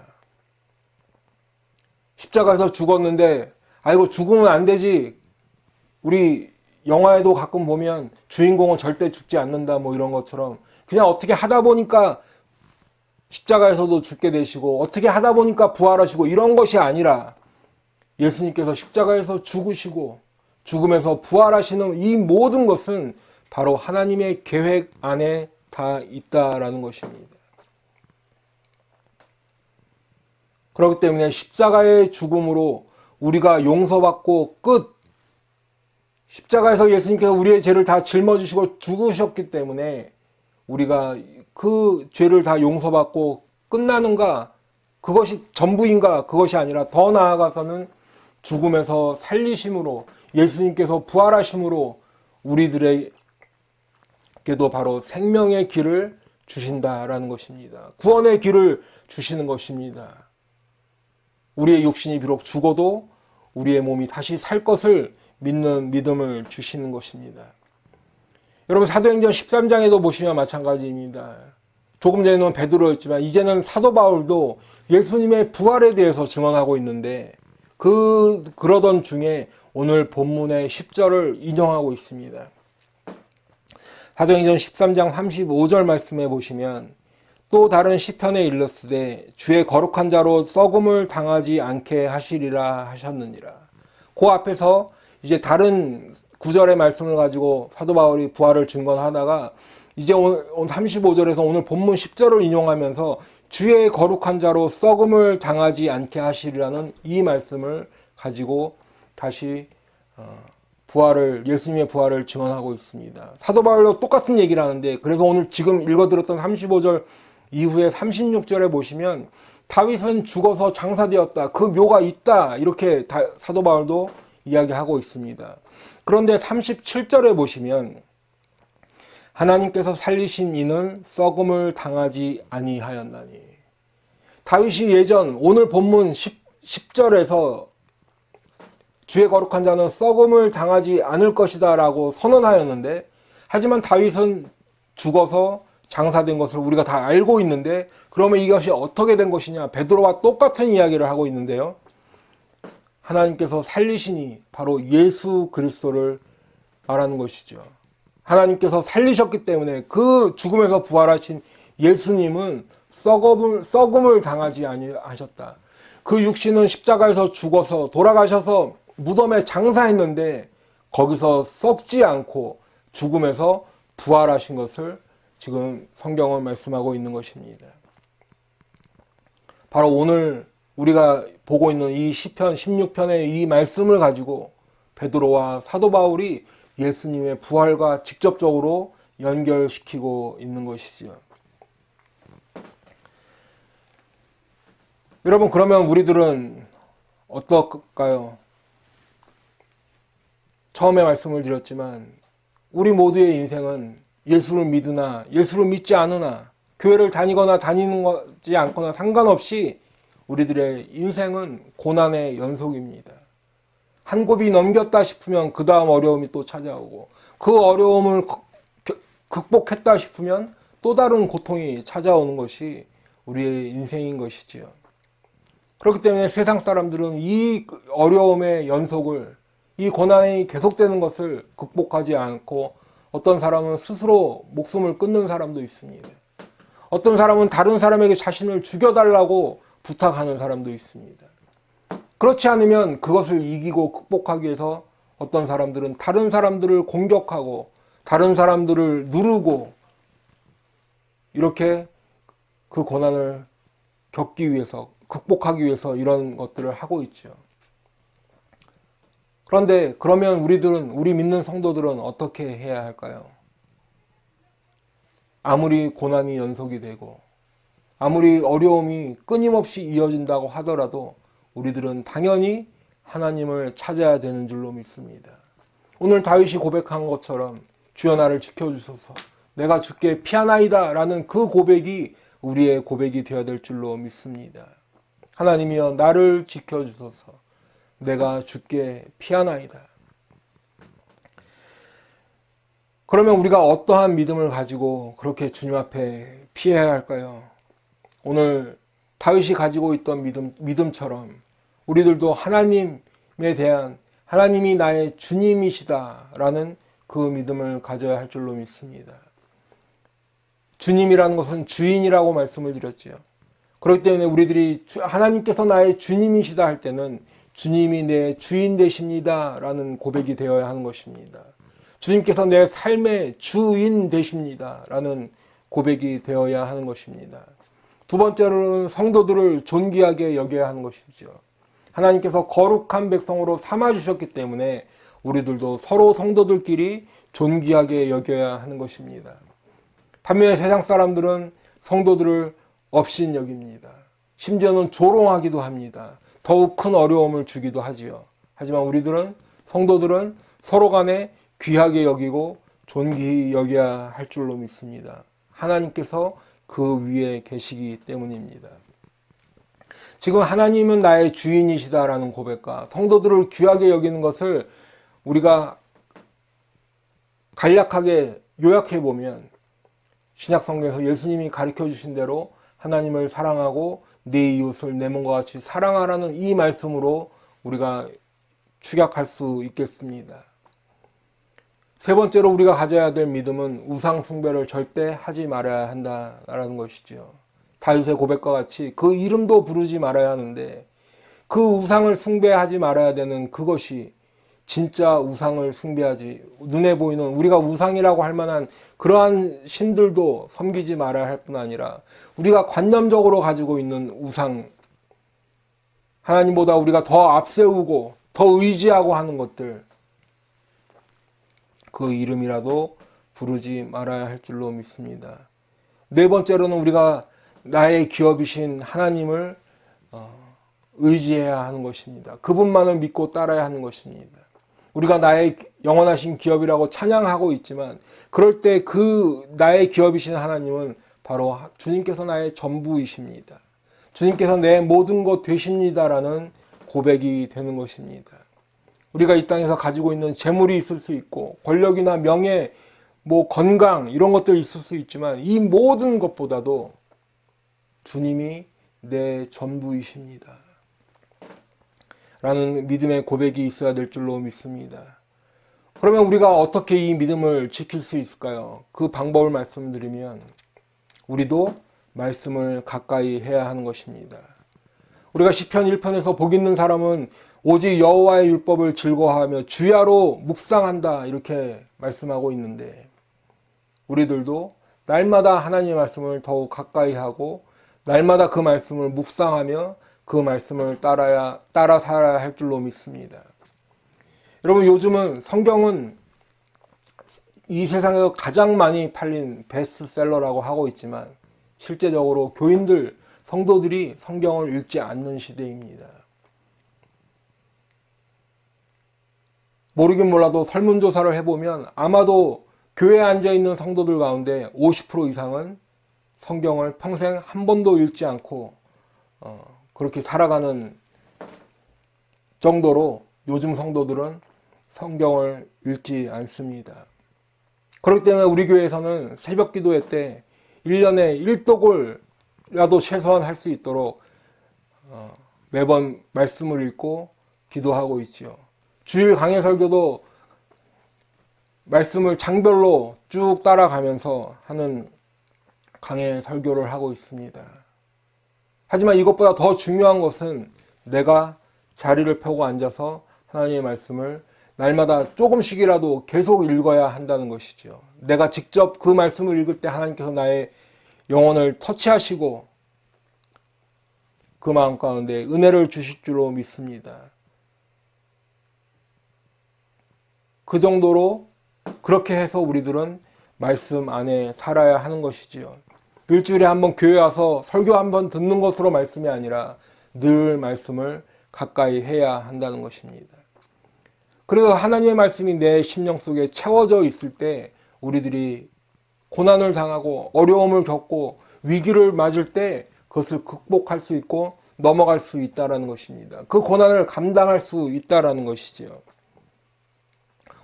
Speaker 1: 십자가에서 죽었는데 아이고 죽으면 안 되지. 우리 영화에도 가끔 보면 주인공은 절대 죽지 않는다 뭐 이런 것처럼 그냥 어떻게 하다 보니까 십자가에서도 죽게 되시고 어떻게 하다 보니까 부활하시고 이런 것이 아니라 예수님께서 십자가에서 죽으시고 죽음에서 부활하시는 이 모든 것은 바로 하나님의 계획 안에 다 있다라는 것입니다. 그렇기 때문에 십자가의 죽음으로 우리가 용서받고 끝, 십자가에서 예수님께서 우리의 죄를 다 짊어지시고 죽으셨기 때문에 우리가 그 죄를 다 용서받고 끝나는가, 그것이 전부인가, 그것이 아니라 더 나아가서는 죽음에서 살리심으로 예수님께서 부활하심으로 우리들에게도 바로 생명의 길을 주신다라는 것입니다. 구원의 길을 주시는 것입니다. 우리의 육신이 비록 죽어도 우리의 몸이 다시 살 것을 믿는 믿음을 주시는 것입니다. 여러분, 사도행전 13장에도 보시면 마찬가지입니다. 조금 전에는 베드로였지만 이제는 사도 바울도 예수님의 부활에 대해서 증언하고 있는데 그러던 중에 오늘 본문의 10절을 인용하고 있습니다. 사도행전 13장 35절 말씀에 보시면 또 다른 시편에 일렀으되 주의 거룩한 자로 썩음을 당하지 않게 하시리라 하셨느니라. 그 앞에서 이제 다른 구절의 말씀을 가지고 사도 바울이 부활을 증언하다가 이제 오늘 35절에서 오늘 본문 10절을 인용하면서 주의 거룩한 자로 썩음을 당하지 않게 하시리라는 이 말씀을 가지고 다시 예수님의 부활을 증언하고 있습니다. 사도 바울도 똑같은 얘기를 하는데, 그래서 오늘 지금 읽어드렸던 35절 이후에 36절에 보시면 다윗은 죽어서 장사되었다. 그 묘가 있다. 이렇게 사도 바울도 이야기하고 있습니다. 그런데 37절에 보시면 하나님께서 살리신 이는 썩음을 당하지 아니하였나니. 다윗이 예전 오늘 본문 10절에서 주의 거룩한 자는 썩음을 당하지 않을 것이다 라고 선언하였는데, 하지만 다윗은 죽어서 장사된 것을 우리가 다 알고 있는데, 그러면 이것이 어떻게 된 것이냐? 베드로와 똑같은 이야기를 하고 있는데요. 하나님께서 살리시니 바로 예수 그리스도를 말하는 것이죠. 하나님께서 살리셨기 때문에 그 죽음에서 부활하신 예수님은 썩음을 당하지 아니하셨다. 그 육신은 십자가에서 죽어서 돌아가셔서 무덤에 장사했는데 거기서 썩지 않고 죽음에서 부활하신 것을 지금 성경은 말씀하고 있는 것입니다. 바로 오늘 우리가 보고 있는 이 시편 16편의 이 말씀을 가지고 베드로와 사도 바울이 예수님의 부활과 직접적으로 연결시키고 있는 것이지요. 여러분, 그러면 우리들은 어떨까요? 처음에 말씀을 드렸지만 우리 모두의 인생은 예수를 믿으나 예수를 믿지 않으나 교회를 다니거나 다니는 거지 않거나 상관없이 우리들의 인생은 고난의 연속입니다. 한 곱이 넘겼다 싶으면 그 다음 어려움이 또 찾아오고, 그 어려움을 극복했다 싶으면 또 다른 고통이 찾아오는 것이 우리의 인생인 것이지요. 그렇기 때문에 세상 사람들은 이 어려움의 연속을, 이 고난이 계속되는 것을 극복하지 않고 어떤 사람은 스스로 목숨을 끊는 사람도 있습니다. 어떤 사람은 다른 사람에게 자신을 죽여달라고 부탁하는 사람도 있습니다. 그렇지 않으면 그것을 이기고 극복하기 위해서 어떤 사람들은 다른 사람들을 공격하고 다른 사람들을 누르고 이렇게 그 고난을 겪기 위해서, 극복하기 위해서 이런 것들을 하고 있죠. 그런데 그러면 우리 믿는 성도들은 어떻게 해야 할까요? 아무리 고난이 연속이 되고 아무리 어려움이 끊임없이 이어진다고 하더라도 우리들은 당연히 하나님을 찾아야 되는 줄로 믿습니다. 오늘 다윗이 고백한 것처럼 주여 나를 지켜주소서, 내가 주께 피하나이다 라는 그 고백이 우리의 고백이 되어야 될 줄로 믿습니다. 하나님이여 나를 지켜주소서, 내가 주께 피하나이다. 그러면 우리가 어떠한 믿음을 가지고 그렇게 주님 앞에 피해야 할까요? 오늘 다윗이 가지고 있던 믿음처럼 우리들도 하나님에 대한, 하나님이 나의 주님이시다라는 그 믿음을 가져야 할 줄로 믿습니다. 주님이라는 것은 주인이라고 말씀을 드렸지요. 그렇기 때문에 우리들이 하나님께서 나의 주님이시다 할 때는 주님이 내 주인 되십니다 라는 고백이 되어야 하는 것입니다. 주님께서 내 삶의 주인 되십니다 라는 고백이 되어야 하는 것입니다. 두 번째로는 성도들을 존귀하게 여겨야 하는 것이죠. 하나님께서 거룩한 백성으로 삼아주셨기 때문에 우리들도 서로 성도들끼리 존귀하게 여겨야 하는 것입니다. 반면에 세상 사람들은 성도들을 업신여깁니다. 심지어는 조롱하기도 합니다. 더욱 큰 어려움을 주기도 하지요. 하지만 우리들은, 성도들은 서로 간에 귀하게 여기고 존귀히 여겨야 할 줄로 믿습니다. 하나님께서 그 위에 계시기 때문입니다. 지금 하나님은 나의 주인이시다라는 고백과 성도들을 귀하게 여기는 것을 우리가 간략하게 요약해 보면 신약성경에서 예수님이 가르쳐 주신 대로 하나님을 사랑하고 내 이웃을 내 몸과 같이 사랑하라는 이 말씀으로 우리가 축약할 수 있겠습니다. 세 번째로 우리가 가져야 될 믿음은 우상 숭배를 절대 하지 말아야 한다라는 것이죠. 다윗의 고백과 같이 그 이름도 부르지 말아야 하는데, 그 우상을 숭배하지 말아야 되는 그것이 진짜 우상을 숭배하지, 눈에 보이는 우리가 우상이라고 할 만한 그러한 신들도 섬기지 말아야 할 뿐 아니라 우리가 관념적으로 가지고 있는 우상, 하나님보다 우리가 더 앞세우고 더 의지하고 하는 것들, 그 이름이라도 부르지 말아야 할 줄로 믿습니다. 네 번째로는 우리가 나의 기업이신 하나님을 의지해야 하는 것입니다. 그분만을 믿고 따라야 하는 것입니다. 우리가 나의 영원하신 기업이라고 찬양하고 있지만 그럴 때 그 나의 기업이신 하나님은 바로 주님께서 나의 전부이십니다. 주님께서 내 모든 것 되십니다라는 고백이 되는 것입니다. 우리가 이 땅에서 가지고 있는 재물이 있을 수 있고 권력이나 명예, 건강 이런 것들이 있을 수 있지만 이 모든 것보다도 주님이 내 전부이십니다. 라는 믿음의 고백이 있어야 될 줄로 믿습니다. 그러면 우리가 어떻게 이 믿음을 지킬 수 있을까요? 그 방법을 말씀드리면 우리도 말씀을 가까이 해야 하는 것입니다. 우리가 시편 1편에서 복 있는 사람은 오직 여호와의 율법을 즐거워하며 주야로 묵상한다 이렇게 말씀하고 있는데 우리들도 날마다 하나님의 말씀을 더욱 가까이 하고 날마다 그 말씀을 묵상하며 그 말씀을 따라 살아야 할 줄로 믿습니다. 여러분 요즘은 성경은 이 세상에서 가장 많이 팔린 베스트셀러라고 하고 있지만 실제적으로 교인들, 성도들이 성경을 읽지 않는 시대입니다. 모르긴 몰라도 설문조사를 해보면 아마도 교회에 앉아있는 성도들 가운데 50% 이상은 성경을 평생 한 번도 읽지 않고 그렇게 살아가는 정도로 요즘 성도들은 성경을 읽지 않습니다. 그렇기 때문에 우리 교회에서는 새벽 기도회 때 1년에 1독을라도 최소한 할 수 있도록 매번 말씀을 읽고 기도하고 있지요. 주일 강해 설교도 말씀을 장별로 쭉 따라가면서 하는 강해 설교를 하고 있습니다. 하지만 이것보다 더 중요한 것은 내가 자리를 펴고 앉아서 하나님의 말씀을 날마다 조금씩이라도 계속 읽어야 한다는 것이죠. 내가 직접 그 말씀을 읽을 때 하나님께서 나의 영혼을 터치하시고 그 마음 가운데 은혜를 주실 줄로 믿습니다. 그 정도로 그렇게 해서 우리들은 말씀 안에 살아야 하는 것이지요. 일주일에 한번 교회 와서 설교 한번 듣는 것으로 말씀이 아니라 늘 말씀을 가까이 해야 한다는 것입니다. 그래서 하나님의 말씀이 내 심령 속에 채워져 있을 때 우리들이 고난을 당하고 어려움을 겪고 위기를 맞을 때 그것을 극복할 수 있고 넘어갈 수 있다는 것입니다. 그 고난을 감당할 수 있다는 것이지요.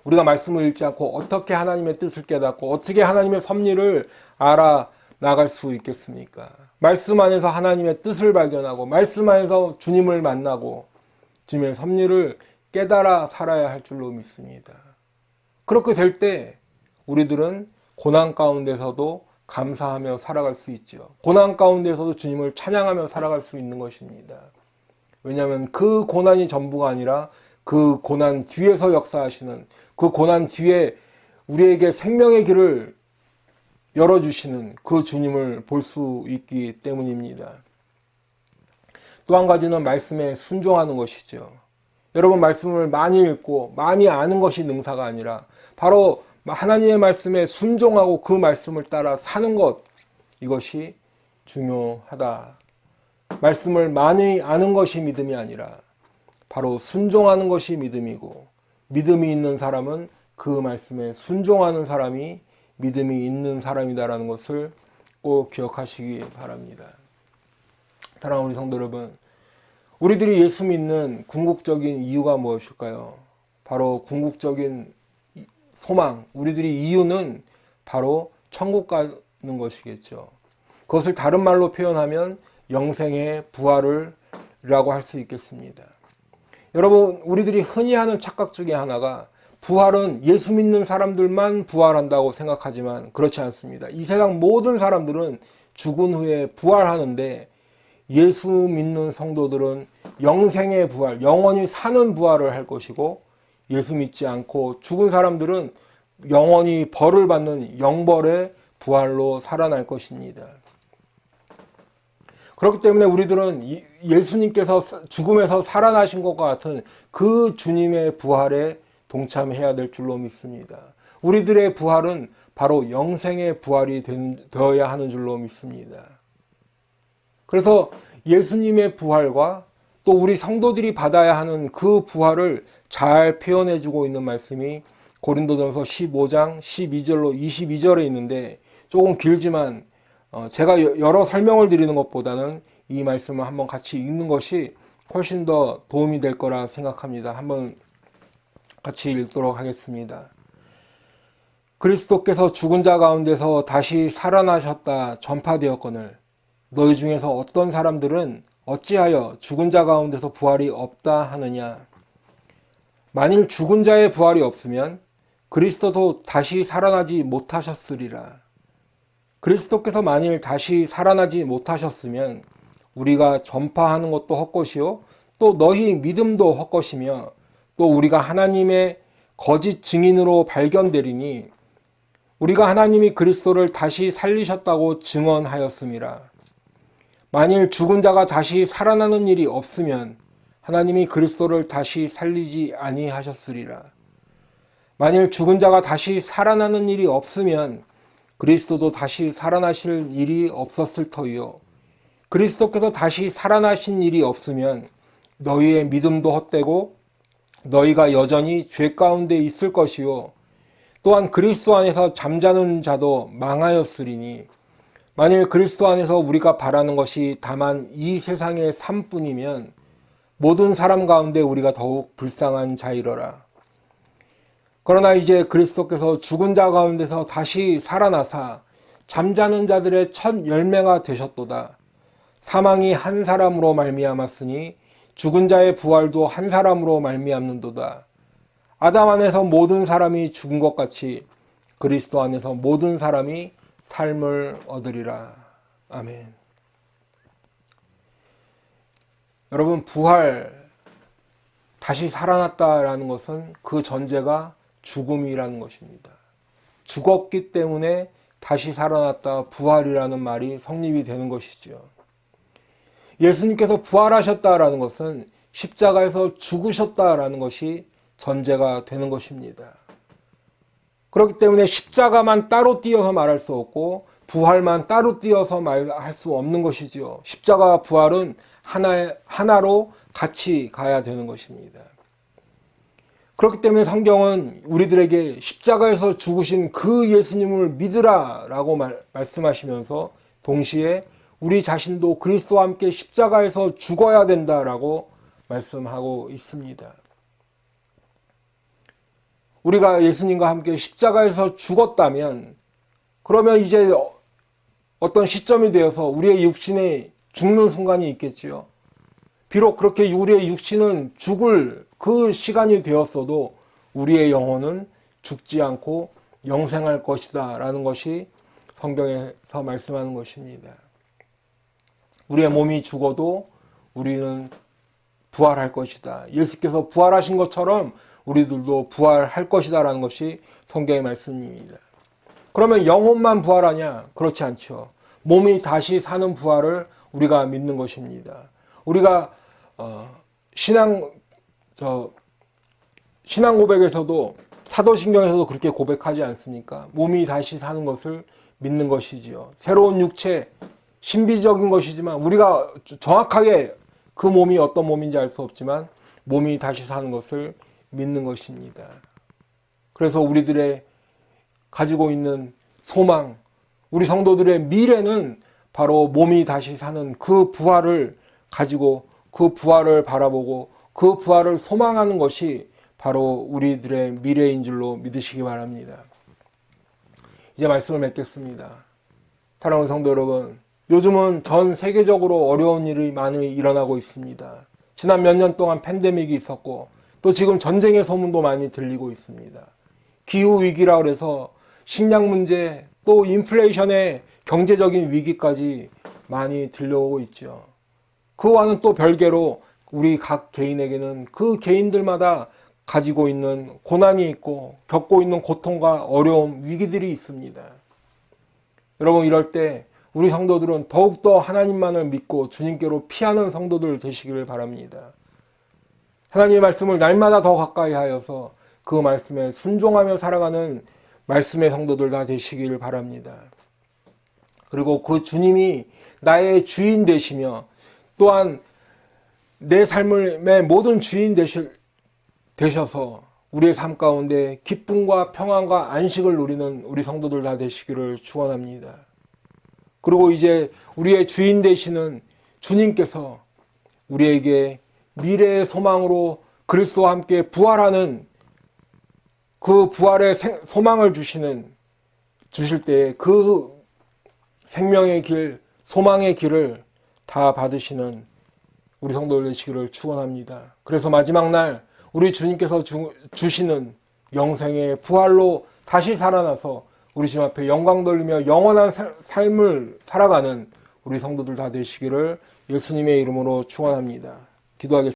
Speaker 1: 우리가 말씀을 읽지 않고 어떻게 하나님의 뜻을 깨닫고 어떻게 하나님의 섭리를 알아 나갈 수 있겠습니까? 말씀 안에서 하나님의 뜻을 발견하고 말씀 안에서 주님을 만나고 주님의 섭리를 깨달아 살아야 할 줄로 믿습니다. 그렇게 될 때 우리들은 고난 가운데서도 감사하며 살아갈 수 있죠. 고난 가운데서도 주님을 찬양하며 살아갈 수 있는 것입니다. 왜냐하면 그 고난이 전부가 아니라 그 고난 뒤에서 역사하시는 그 고난 뒤에 우리에게 생명의 길을 열어주시는 그 주님을 볼 수 있기 때문입니다. 또 한 가지는 말씀에 순종하는 것이죠. 여러분 말씀을 많이 읽고 많이 아는 것이 능사가 아니라 바로 하나님의 말씀에 순종하고 그 말씀을 따라 사는 것 이것이 중요하다. 말씀을 많이 아는 것이 믿음이 아니라 바로 순종하는 것이 믿음이고 믿음이 있는 사람은 그 말씀에 순종하는 사람이 믿음이 있는 사람이다라는 것을 꼭 기억하시기 바랍니다. 사랑하는 우리 성도 여러분, 우리들이 예수 믿는 궁극적인 이유가 무엇일까요? 바로 궁극적인 소망, 우리들이 이유는 바로 천국 가는 것이겠죠. 그것을 다른 말로 표현하면 영생의 부활을 라고 할 수 있겠습니다. 여러분, 우리들이 흔히 하는 착각 중에 하나가 부활은 예수 믿는 사람들만 부활한다고 생각하지만 그렇지 않습니다. 이 세상 모든 사람들은 죽은 후에 부활하는데 예수 믿는 성도들은 영생의 부활, 영원히 사는 부활을 할 것이고 예수 믿지 않고 죽은 사람들은 영원히 벌을 받는 영벌의 부활로 살아날 것입니다. 그렇기 때문에 우리들은 예수님께서 죽음에서 살아나신 것과 같은 그 주님의 부활에 동참해야 될 줄로 믿습니다. 우리들의 부활은 바로 영생의 부활이 되어야 하는 줄로 믿습니다. 그래서 예수님의 부활과 또 우리 성도들이 받아야 하는 그 부활을 잘 표현해주고 있는 말씀이 고린도전서 15장 12절로 22절에 있는데, 조금 길지만 제가 여러 설명을 드리는 것보다는 이 말씀을 한번 같이 읽는 것이 훨씬 더 도움이 될 거라 생각합니다. 한번 같이 읽도록 하겠습니다. 그리스도께서 죽은 자 가운데서 다시 살아나셨다 전파되었거늘 너희 중에서 어떤 사람들은 어찌하여 죽은 자 가운데서 부활이 없다 하느냐. 만일 죽은 자의 부활이 없으면 그리스도도 다시 살아나지 못하셨으리라. 그리스도께서 만일 다시 살아나지 못하셨으면 우리가 전파하는 것도 헛것이요 또 너희 믿음도 헛것이며 또 우리가 하나님의 거짓 증인으로 발견되리니 우리가 하나님이 그리스도를 다시 살리셨다고 증언하였음이라. 만일 죽은 자가 다시 살아나는 일이 없으면 하나님이 그리스도를 다시 살리지 아니하셨으리라. 만일 죽은 자가 다시 살아나는 일이 없으면 그리스도도 다시 살아나실 일이 없었을 터이요. 그리스도께서 다시 살아나신 일이 없으면 너희의 믿음도 헛되고 너희가 여전히 죄 가운데 있을 것이요. 또한 그리스도 안에서 잠자는 자도 망하였으리니 만일 그리스도 안에서 우리가 바라는 것이 다만 이 세상의 삶뿐이면 모든 사람 가운데 우리가 더욱 불쌍한 자이러라. 그러나 이제 그리스도께서 죽은 자 가운데서 다시 살아나사 잠자는 자들의 첫 열매가 되셨도다. 사망이 한 사람으로 말미암았으니 죽은 자의 부활도 한 사람으로 말미암는도다. 아담 안에서 모든 사람이 죽은 것 같이 그리스도 안에서 모든 사람이 삶을 얻으리라. 아멘. 여러분, 부활, 다시 살아났다라는 것은 그 전제가 죽음이라는 것입니다. 죽었기 때문에 다시 살아났다, 부활이라는 말이 성립이 되는 것이죠. 예수님께서 부활하셨다라는 것은 십자가에서 죽으셨다라는 것이 전제가 되는 것입니다. 그렇기 때문에 십자가만 따로 띄어서 말할 수 없고 부활만 따로 띄어서 말할 수 없는 것이지요. 십자가와 부활은 하나로 같이 가야 되는 것입니다. 그렇기 때문에 성경은 우리들에게 십자가에서 죽으신 그 예수님을 믿으라 라고 말씀하시면서 동시에 우리 자신도 그리스도와 함께 십자가에서 죽어야 된다라고 말씀하고 있습니다. 우리가 예수님과 함께 십자가에서 죽었다면 그러면 이제 어떤 시점이 되어서 우리의 육신이 죽는 순간이 있겠지요. 비록 그렇게 우리의 육신은 죽을 그 시간이 되었어도 우리의 영혼은 죽지 않고 영생할 것이다 라는 것이 성경에서 말씀하는 것입니다. 우리의 몸이 죽어도 우리는 부활할 것이다. 예수께서 부활하신 것처럼 우리들도 부활할 것이다 라는 것이 성경의 말씀입니다. 그러면 영혼만 부활하냐? 그렇지 않죠. 몸이 다시 사는 부활을 우리가 믿는 것입니다. 우리가 신앙 고백에서도 사도신경에서도 그렇게 고백하지 않습니까? 몸이 다시 사는 것을 믿는 것이지요. 새로운 육체, 신비적인 것이지만 우리가 정확하게 그 몸이 어떤 몸인지 알 수 없지만 몸이 다시 사는 것을 믿는 것입니다. 그래서 우리들의 가지고 있는 소망, 우리 성도들의 미래는 바로 몸이 다시 사는 그 부활을 가지고 그 부활을 바라보고 그 부활을 소망하는 것이 바로 우리들의 미래인 줄로 믿으시기 바랍니다. 이제 말씀을 맺겠습니다. 사랑하는 성도 여러분, 요즘은 전 세계적으로 어려운 일이 많이 일어나고 있습니다. 지난 몇 년 동안 팬데믹이 있었고 또 지금 전쟁의 소문도 많이 들리고 있습니다. 기후위기라 그래서 식량 문제 또 인플레이션의 경제적인 위기까지 많이 들려오고 있죠. 그와는 또 별개로 우리 각 개인에게는 그 개인들마다 가지고 있는 고난이 있고 겪고 있는 고통과 어려움, 위기들이 있습니다. 여러분, 이럴 때 우리 성도들은 더욱더 하나님만을 믿고 주님께로 피하는 성도들 되시기를 바랍니다. 하나님의 말씀을 날마다 더 가까이 하여서 그 말씀에 순종하며 살아가는 말씀의 성도들 다 되시기를 바랍니다. 그리고 그 주님이 나의 주인 되시며 또한 내 삶의 모든 주인 되셔서 우리의 삶 가운데 기쁨과 평안과 안식을 누리는 우리 성도들 다 되시기를 축원합니다. 그리고 이제 우리의 주인 되시는 주님께서 우리에게 미래의 소망으로 그리스도와 함께 부활하는 그 부활의 소망을 주실 때 그 생명의 길, 소망의 길을 다 받으시는 우리 성도들 되시기를 축원합니다. 그래서 마지막 날 우리 주님께서 주시는 영생의 부활로 다시 살아나서 우리 주님 앞에 영광 돌리며 영원한 삶을 살아가는 우리 성도들 다 되시기를 예수님의 이름으로 축원합니다. 기도하겠습니다.